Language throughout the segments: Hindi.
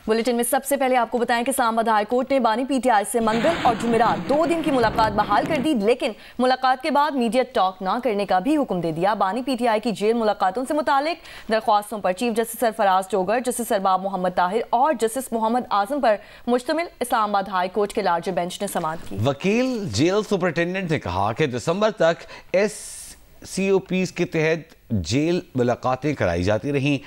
बुलेटिन में सबसे पहले आपको बताएं कि इस्लामाबाद हाई कोर्ट ने बानी पीटीआई से मंगल और जुमेरात 2 दिन की मुलाकात बहाल कर दी, लेकिन मुलाकात के बाद मीडिया टॉक ना करने का भी हुक्म दे दिया। बानी पीटीआई की जेल मुलाकातों से मुतालिक दरख्वास्तों पर चीफ जस्टिस सरफराज जोगर, जस्टिस अरबाब मोहम्मद ताहिर और जस्टिस मोहम्मद आजम पर मुश्तमिल इस्लामाबाद हाई कोर्ट के लार्जर बेंच ने समाअत की। वकील जेल सुपरिटेंडेंट ने कहा कि दिसंबर तक SCOPs के तहत जेल मुलाकातें कराई जाती रहीं।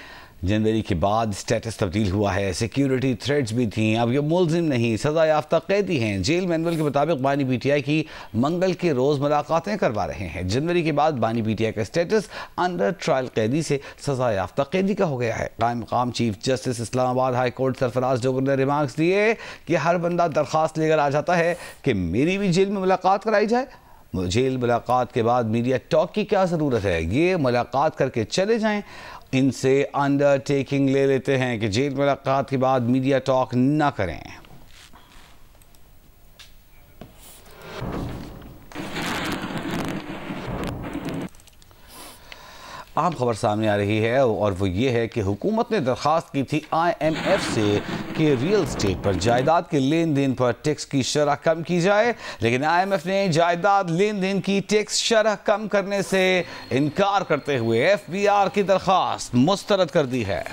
जनवरी के बाद स्टेटस तब्दील हुआ है, सिक्योरिटी थ्रेट्स भी थी, अब ये मुलजिम नहीं सज़ा याफ्ता कैदी हैं। जेल मैनुअल के मुताबिक बानी पीटीआई की मंगल के रोज़ मुलाकातें करवा रहे हैं। जनवरी के बाद बानी पीटीआई का स्टेटस अंडर ट्रायल कैदी से सज़ा याफ्ता कैदी का हो गया है। कायम मकाम chief justice Islamabad high court Sarfaraz Dogar ने रिमार्क्स दिए कि हर बंदा दरख्वास्त लेकर आ जाता है कि मेरी भी जेल में मुलाकात कराई जाए। जेल मुलाकात के बाद मीडिया टॉक की क्या ज़रूरत है, ये मुलाकात करके चले जाएं। इनसे अंडरटेकिंग ले लेते हैं कि जेल मुलाकात के बाद मीडिया टॉक ना करें। अहम खबर सामने आ रही है और वो ये है कि हुकूमत ने दरख्वास्त की थी IMF से कि रियल स्टेट पर जायदाद के लेन देन पर टैक्स की शरह कम की जाए, लेकिन IMF ने जायदाद लेन देन की टैक्स शरह कम करने से इनकार करते हुए FBR की दरख्वास्त मुस्तरद कर दी है।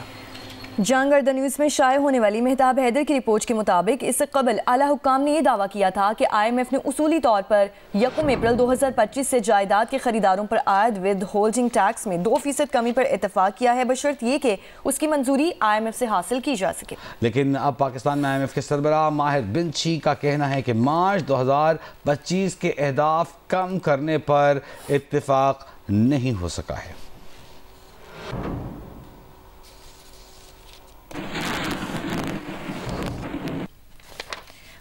जंग और द न्यूज़ में शाये होने वाली मेहताब हैदर की रिपोर्ट के मुताबिक इससे कबल आला हुक्काम ने यह दावा किया था कि IMF ने उसूली तौर पर 1 अप्रैल 2025 से जायदाद के खरीदारों पर आयद विद होल्डिंग टैक्स में 2% कमी पर इतफाक किया है, बशर्त ये कि उसकी मंजूरी IMF से हासिल की जा सके। लेकिन अब पाकिस्तान में IMF के सरबराह माहिर बिंची का कहना है कि मार्च 2025 के अहदाफ कम करने पर इत्तेफाक नहीं हो सका है।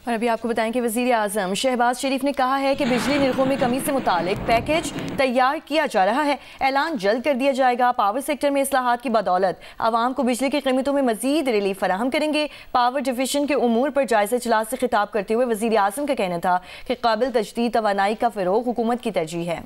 और अभी आपको बताएं कि वज़ीर आज़म शहबाज शरीफ ने कहा है कि बिजली निर्खों में कमी से मुतालिक पैकेज तैयार किया जा रहा है, ऐलान जल्द कर दिया जाएगा। पावर सेक्टर में इस्लाहात की बदौलत आवाम को बिजली की कीमतों में मजीद रिलीफ फराहम करेंगे। पावर डिवीजन के उमूर पर जायज़ा इजलास से खिताब करते हुए वज़ीर आज़म का कहना था कि काबिल तजदीद तवानाई का फ़रोग़ हुकूमत की तरजीह है।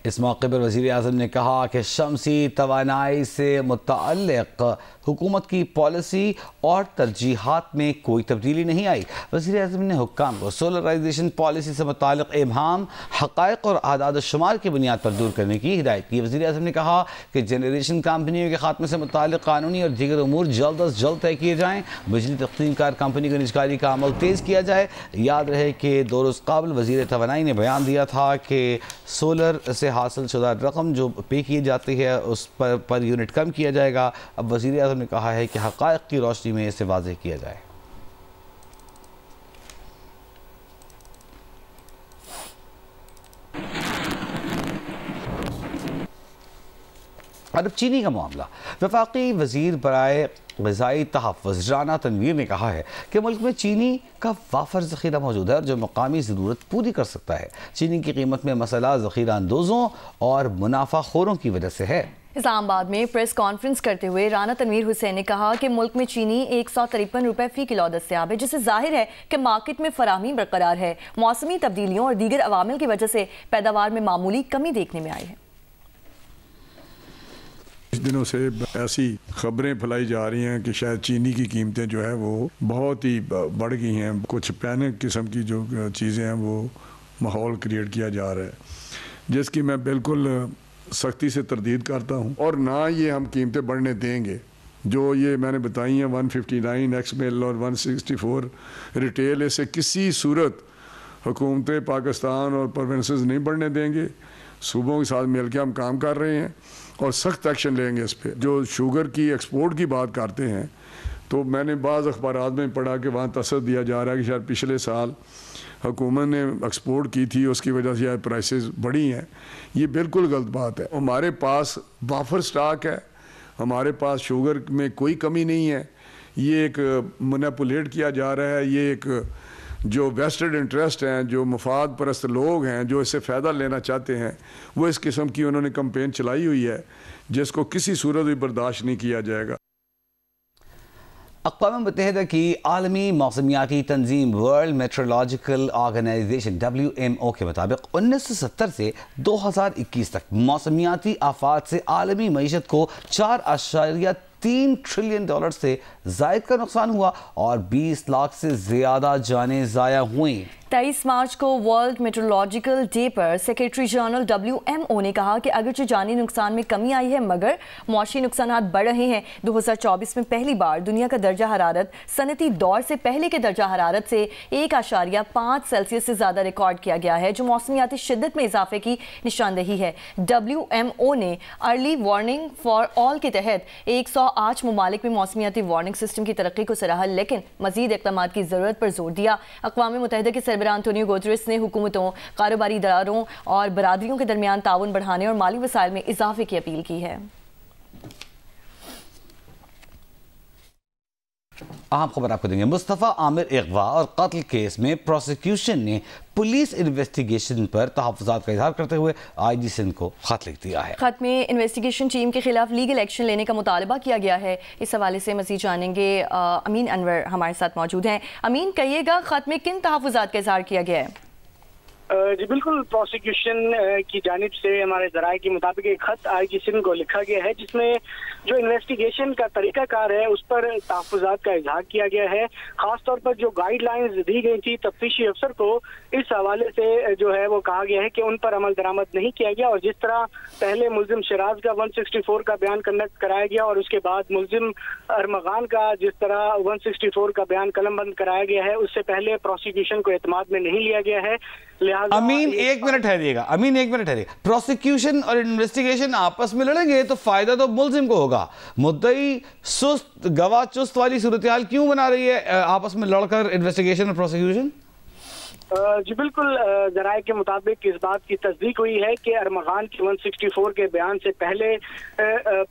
इस मौके पर वज़ीर आज़म ने कहा कि शमसी तवानाई से मुतअल्लिक़ हुकूमत की पॉलिसी और तरजीहात में कोई तब्दीली नहीं आई। वज़ीर आज़म ने हुक्काम को सोलराइजेशन पॉलिसी से मुताल्लिक़ इबहाम, हक़ाइक़ और आदाद शुमार की बुनियाद पर दूर करने की हिदायत की। वज़ीर आज़म ने कहा कि जनरेशन कंपनियों के खात्मे से मुताल्लिक़ कानूनी और दीगर उमूर जल्द अज जल्द तय किए जाएँ। बिजली तक़सीम कार कंपनी की निजकारी का अमल तेज़ किया जाए। याद रहे कि 2 रोज़ कबल वज़ीर तवानाई ने बयान दिया था कि सोलर से हासिल शुदा रकम जो पे की जाती है उस पर यूनिट कम किया जाएगा। अब वज़ीर आज़म ने कहा है कि हक़ाइक़ की रोशनी में इसे वाज़ेह किया जाए। और अब चीनी का मामला। वफाकी वज़ीर बराए ग़िज़ाई तहफ़्फ़ुज़ राना तनवीर ने कहा है कि मुल्क में चीनी का वाफर ज़ख़ीरा मौजूद है और जो मकामी ज़रूरत पूरी कर सकता है। चीनी की कीमत में मसला ज़ख़ीरा अंदोज़ों और मुनाफाखोरों की वजह से है। इस्लामाबाद में प्रेस कॉन्फ्रेंस करते हुए राना तनवीर हुसैन ने कहा कि मुल्क में चीनी 153 रुपये फ़ी किलो दस्तयाब है, जिससे जाहिर है कि मार्केट में फराहमी बरकरार है। मौसमी तब्दीलियों और दीगर अवामिल की वजह से पैदावार में मामूली कमी देखने में आई है। कुछ दिनों से ऐसी खबरें फैलाई जा रही हैं कि शायद चीनी की कीमतें जो है वो बहुत ही बढ़ गई हैं। कुछ पैनिक किस्म की जो चीज़ें हैं वो माहौल क्रिएट किया जा रहा है, जिसकी मैं बिल्कुल सख्ती से तरदीद करता हूँ और ना ये हम कीमतें बढ़ने देंगे। जो ये मैंने बताई हैं 159 एक्स मिल और 164 रिटेल, इससे किसी सूरत हुकूमतें पाकिस्तान और प्रोविंसेस नहीं बढ़ने देंगे। सूबों के साथ मिल के हम काम कर रहे हैं और सख्त एक्शन लेंगे इस पर। जो शुगर की एक्सपोर्ट की बात करते हैं तो मैंने बाज़ अखबारात में पढ़ा कि वहाँ तसद दिया जा रहा है कि शायद पिछले साल हुकूमत ने एक्सपोर्ट की थी, उसकी वजह से शायद प्राइसेस बढ़ी हैं। ये बिल्कुल गलत बात है। हमारे पास बाफर स्टॉक है, हमारे पास शुगर में कोई कमी नहीं है। ये एक मैनिपुलेट किया जा रहा है। ये एक जो वेस्टेड इंटरेस्ट हैं, जो मुफाद परस्त लोग हैं, जो इससे फ़ायदा लेना चाहते हैं, वो इस किस्म की उन्होंने कैंपेन चलाई हुई है जिसको किसी सूरत भी बर्दाश्त नहीं किया जाएगा। अक़वाम मुत्तहिदा की आलमी मौसमियाती तंजीम वर्ल्ड मेट्रोलॉजिकल ऑर्गेनाइजेशन WMO के मुताबिक 1970 से 2021 तक मौसमियाती आफात से आलमी मईशत को $3 ट्रिलियन से जायद का नुकसान हुआ और 20 लाख से ज्यादा जानें ज़ाया हुई। 23 मार्च को वर्ल्ड मेट्रोलॉजिकल डे पर सेक्रेटरी जनरल WMO ने कहा कि अगरचे जानी नुकसान में कमी आई है मगर मौशी नुकसानात बढ़ रहे हैं। 2024 में पहली बार दुनिया का दर्जा हरारत सनती दौर से पहले के दर्जा हरारत से 1.5 सेल्सियस से ज़्यादा रिकॉर्ड किया गया है, जो मौसमियाती शिद्दत में इजाफे की निशानदेही है। WMO ने अर्ली वार्निंग फॉर ऑल के तहत 108 ममालिक में मौसमियाती वार्निंग सिस्टम की तरक्की को सराहा, लेकिन मजीद इक़दाम की ज़रूरत पर जोर दिया। अक़वाम मुत्तहिदा के सरबराह अंतोनियो गुतेरेस ने हुकूमतों, कारोबारी इदारों और बरादरियों के दरमियान ताउन बढ़ाने और माली वसाइल में इजाफे की अपील की है। अहम खबर आपको देंगे। मुस्तफ़ा आमिर अगवा और कत्ल केस में प्रोसिक्यूशन ने पुलिस इन्वेस्टिगेशन पर तहफ़्फ़ुज़ात का इजहार करते हुए IG सिंध को खत लिख दिया है। खत में इन्वेस्टिगेशन टीम के खिलाफ लीगल एक्शन लेने का मुतालबा किया गया है। इस हवाले से मज़ीद जानेंगे, अमीन अनवर हमारे साथ मौजूद हैं। अमीन, कहिएगा खत में किन तहफ़्फ़ुज़ात का इजहार किया गया है? जी बिल्कुल, प्रोसिक्यूशन की जानिब से हमारे ज़राए के मुताबिक एक खत IG सिंध को लिखा गया है जिसमें जो इन्वेस्टिगेशन का तरीकाकार है उस पर तहफ़्फ़ुज़ात का इजहार किया गया है। ख़ासतौर पर जो गाइडलाइंस दी गई थी तफ्तीशी अफसर को, इस हवाले से जो है वो कहा गया है कि उन पर अमल दरामद नहीं किया गया और जिस तरह पहले मुल्जिम शराज का 164 का बयान कंडक्ट कराया गया और उसके बाद मुल्जिम अरमगान का जिस तरह 164 का बयान कलमबंद कराया गया है, उससे पहले प्रोसिक्यूशन को एतमाद में नहीं लिया गया है। अमीन एक मिनट ठहरिएगा, प्रोसिक्यूशन और इन्वेस्टिगेशन आपस में लड़ेंगे तो फायदा तो मुल्जिम को होगा। मुद्दई सुस्त गवाह चुस्त वाली सूरत हाल क्यों बना रही है आपस में लड़कर इन्वेस्टिगेशन और प्रोसिक्यूशन? जी बिल्कुल, ज़राए के मुताबिक इस बात की तस्दीक हुई है कि अरमगान के 164 के बयान से पहले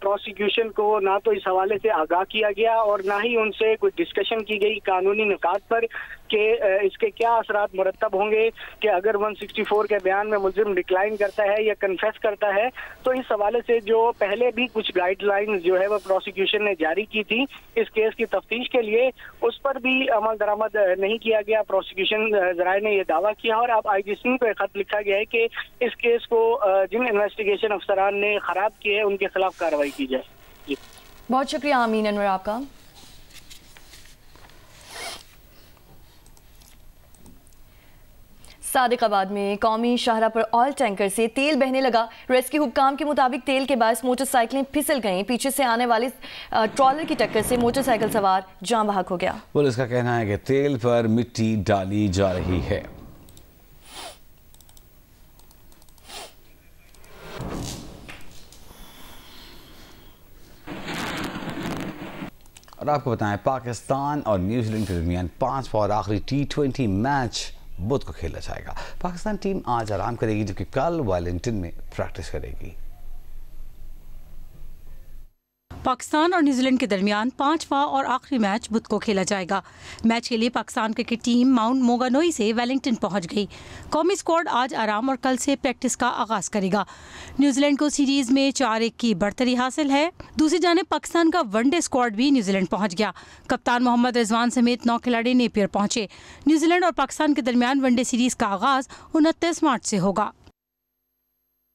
प्रोसिक्यूशन को ना तो इस हवाले से आगाह किया गया और ना ही उनसे कोई डिस्कशन की गई कानूनी निकात पर कि इसके क्या असरात मुरतब होंगे कि अगर 164 के बयान में मुल्जिम डिक्लाइन करता है या कन्फेस करता है। तो इस हवाले से जो पहले भी कुछ गाइडलाइंस जो है वो प्रोसिक्यूशन ने जारी की थी इस केस की तफ्तीश के लिए, उस पर भी अमल दरामद नहीं किया गया। प्रोसिक्यूशन ज़राए ने यह दावा किया और अब IG सिंध को खत लिखा गया है कि इस केस को जिन इन्वेस्टिगेशन अफसरान ने खराब किए हैं उनके खिलाफ कार्रवाई की जाए। जी बहुत शुक्रिया अमीन अनवर आपका। सादिकाबाद में कौमी शाहरा पर ऑयल टैंकर से तेल बहने लगा। रेस्क्यू हुक्काम के मुताबिक तेल के बायस मोटरसाइकिलें फिसल गईं। पीछे से आने वाले ट्रॉलर की टक्कर से मोटरसाइकिल सवार जान बहक हो गया। पुलिस का कहना है कि तेल पर मिट्टी डाली जा रही है। और आपको बताएं, पाकिस्तान और न्यूजीलैंड के दरमियान 5वां और आखिरी T20 मैच बुध को खेला जाएगा। पाकिस्तान टीम आज आराम करेगी जबकि कल वेलिंगटन में प्रैक्टिस करेगी। पाकिस्तान और न्यूजीलैंड के दरमियान 5वां और आखिरी मैच बुध को खेला जाएगा। मैच के लिए पाकिस्तान क्रिकेट टीम माउंट मोगानोई से वेलिंगटन पहुंच गई। कौमी स्क्वाड आज आराम और कल से प्रैक्टिस का आगाज करेगा। न्यूजीलैंड को सीरीज में 4-1 की बढ़तरी हासिल है। दूसरी जानिब पाकिस्तान का वनडे स्क्वाड भी न्यूजीलैंड पहुंच गया। कप्तान मोहम्मद रिजवान समेत 9 खिलाड़ी नेपियर पहुंचे। न्यूजीलैंड और पाकिस्तान के दरमियान वनडे सीरीज का आगाज 29 मार्च से होगा।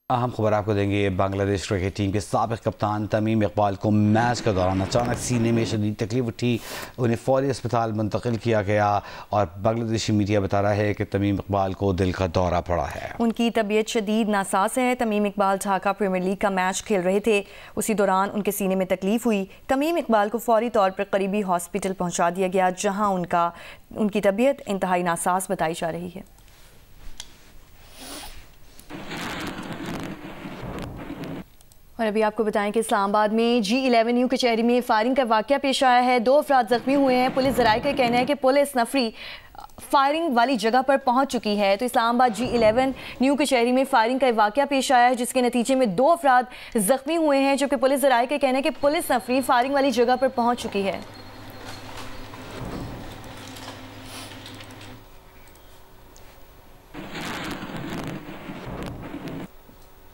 अहम खबर आपको देंगे, बांग्लादेश क्रिकेट टीम के साबिक कप्तान तमीम इकबाल को मैच के दौरान अचानक सीने में शदीद तकलीफ उठी, उन्हें फौरी अस्पताल मुंतकिल किया गया और बांग्लादेशी मीडिया बता रहा है कि तमीम इकबाल को दिल का दौरा पड़ा है। उनकी तबीयत शदीद नासाज है। तमीम इकबाल ढाका प्रीमियर लीग का मैच खेल रहे थे, उसी दौरान उनके सीने में तकलीफ हुई। तमीम इकबाल को फौरी तौर पर करीबी हॉस्पिटल पहुँचा दिया गया जहाँ उनकी तबीयत इंतहाई नासाज बताई जा रही है। और अभी आपको बताएं कि इस्लामाबाद में G11 न्यू कचहरी में फायरिंग का वाकया पेश आया है। 2 अफराद जख्मी हुए हैं। पुलिस ज़राए का कहना है कि पुलिस नफरी फायरिंग वाली जगह पर पहुंच चुकी है। तो इस्लामाबाद G11 न्यू कचहरी में फायरिंग का वाकया पेश आया है जिसके नतीजे में 2 अफराद जख्मी हुए हैं, जबकि पुलिस ज़राए का कहना है कि पुलिस नफरी फायरिंग वाली जगह पर पहुंच चुकी है।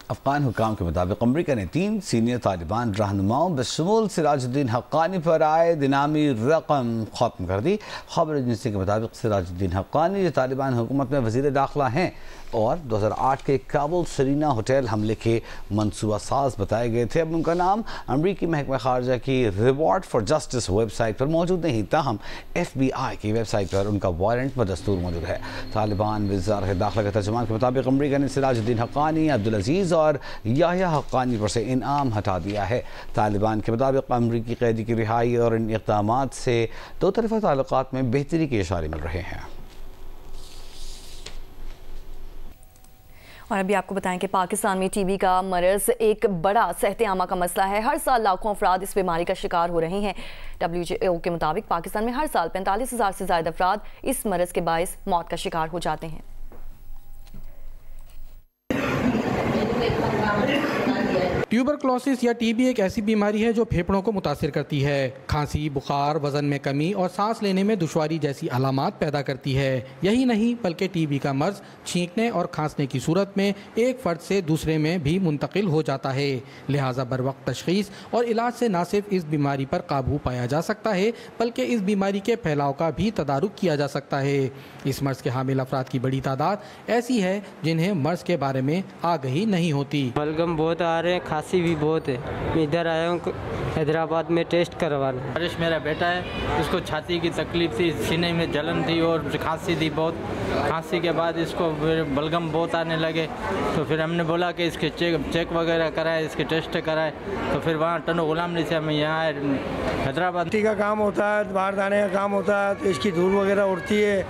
अफगान हुकाम के मुताबिक अमरीका ने 3 सीनियर तालिबान रहनुमाओं बशमूल सिराजुद्दीन हक्कानी पर आए इनामी रकम खत्म कर दी। खबर एजेंसी के मुताबिक सिराजुद्दीन हक्कानी जो तालिबान हुकूमत में वज़ीर दाखिला हैं, और 2008 के काबुल सरीना होटल हमले के मनसूबा साज बताए गए थे। अब उनका नाम अमरीकी महकमा खारजा की रिवॉर्ड फॉर जस्टिस वेबसाइट पर मौजूद नहीं, ताहम FBI की वेबसाइट पर उनका वारंट बदस्तूर मौजूद है। तालिबान वज़ारत दाखिला के तर्जुमान के मुताबिक अमरीका ने सिराजुद्दीन हक्कानी, अब्दुल अजीज़ और याह्या हक्कानी पर से इनाम हटा दिया है। तालिबान के मुताबिक अमरीकी कैदी की रिहाई और इन इक़दामात से दो तरफ़ा ताल्लुकात में बेहतरी के इशारे मिल रहे हैं। और अभी आपको बताएं कि पाकिस्तान में टीबी का मरज़ एक बड़ा सेहत-ए-आमा का मसला है। हर साल लाखों अफराद इस बीमारी का शिकार हो रहे हैं। WHO के मुताबिक पाकिस्तान में हर साल 45,000 से ज़्यादा अफराद इस मरज़ के बाइस मौत का शिकार हो जाते हैं। ट्यूबरक्लोसिस या टीबी एक ऐसी बीमारी है जो फेफड़ों को मुतासिर करती है। खांसी, बुखार, वजन में कमी और सांस लेने में दुश्वारी जैसी अलामात पैदा करती है। यही नहीं बल्कि टीबी का मर्ज छींकने और खांसने की सूरत में एक फर्द से दूसरे में भी मुंतकिल हो जाता है। लिहाजा बर वक्त तशखीस और इलाज से न सिर्फ इस बीमारी पर काबू पाया जा सकता है बल्कि इस बीमारी के फैलाव का भी तदारुक किया जा सकता है। इस मर्ज के हामिल अफराद की बड़ी तादाद ऐसी है जिन्हें मर्ज के बारे में आगही नहीं होती। बलगम बहुत आ रहे हैं, खांसी भी बहुत है। मैं इधर आया हूँ हैदराबाद में टेस्ट करवाना। हरीश मेरा बेटा है, उसको छाती की तकलीफ थी, सीने में जलन थी और खांसी थी बहुत। खांसी के बाद इसको बलगम बहुत आने लगे, तो फिर हमने बोला कि इसके चेक वगैरह कराए, इसके टेस्ट कराए। तो फिर वहाँ टनो गुलाम नहीं से हमें यहाँ हैदराबाद का काम होता है, बाहर जाने का काम होता है, तो इसकी धूल वगैरह उड़ती है,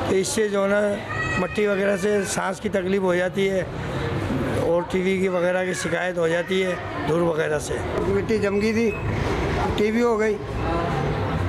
तो इससे जो है ना मट्टी वगैरह से सांस की तकलीफ हो जाती है और टीबी की वगैरह की शिकायत हो जाती है धूल वगैरह से। मिट्टी जम गई थी, टीबी हो गई।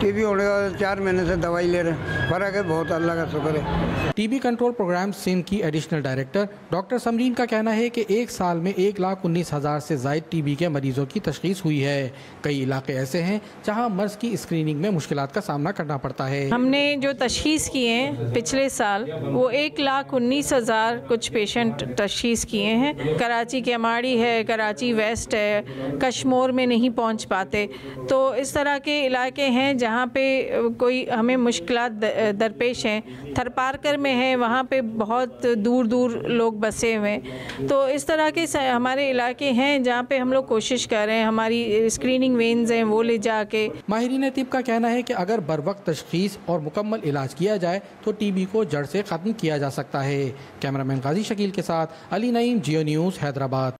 टीबी होने का 4 महीने से दवाई ले रहे हैं, फ़र्क है बहुत, अल्लाह का शुक्र है। टीबी कंट्रोल प्रोग्राम सिंध की एडिशनल डायरेक्टर डॉक्टर समरीन का कहना है कि एक साल में 1,19,000 से ज़ायद टीबी के मरीजों की तशखीस हुई है। कई इलाके ऐसे हैं जहां मर्ज की स्क्रीनिंग में मुश्किलात का सामना करना पड़ता है। हमने जो तशखीस किए हैं पिछले साल वो 1,19,000 कुछ पेशेंट तशखीस किए हैं। कराची के अमाड़ी है, कराची वेस्ट है, कश्मोर में नहीं पहुँच पाते। तो इस तरह के इलाके हैं जहाँ पे कोई हमें मुश्किलात दरपेश हैं। थरपारकर में है, वहाँ पे बहुत दूर दूर लोग बसे हुए हैं। तो इस तरह के हमारे इलाके हैं जहाँ पे हम लोग कोशिश कर रहे हैं, हमारी स्क्रीनिंग वेन्स हैं वो ले जाके। माहिरीन तिब का कहना है कि अगर बर वक्त तशखीस और मुकम्मल इलाज किया जाए तो टीबी को जड़ से ख़त्म किया जा सकता है। कैमरामैन गाजी शकील के साथ अली नईम, जियो न्यूज़, हैदराबाद।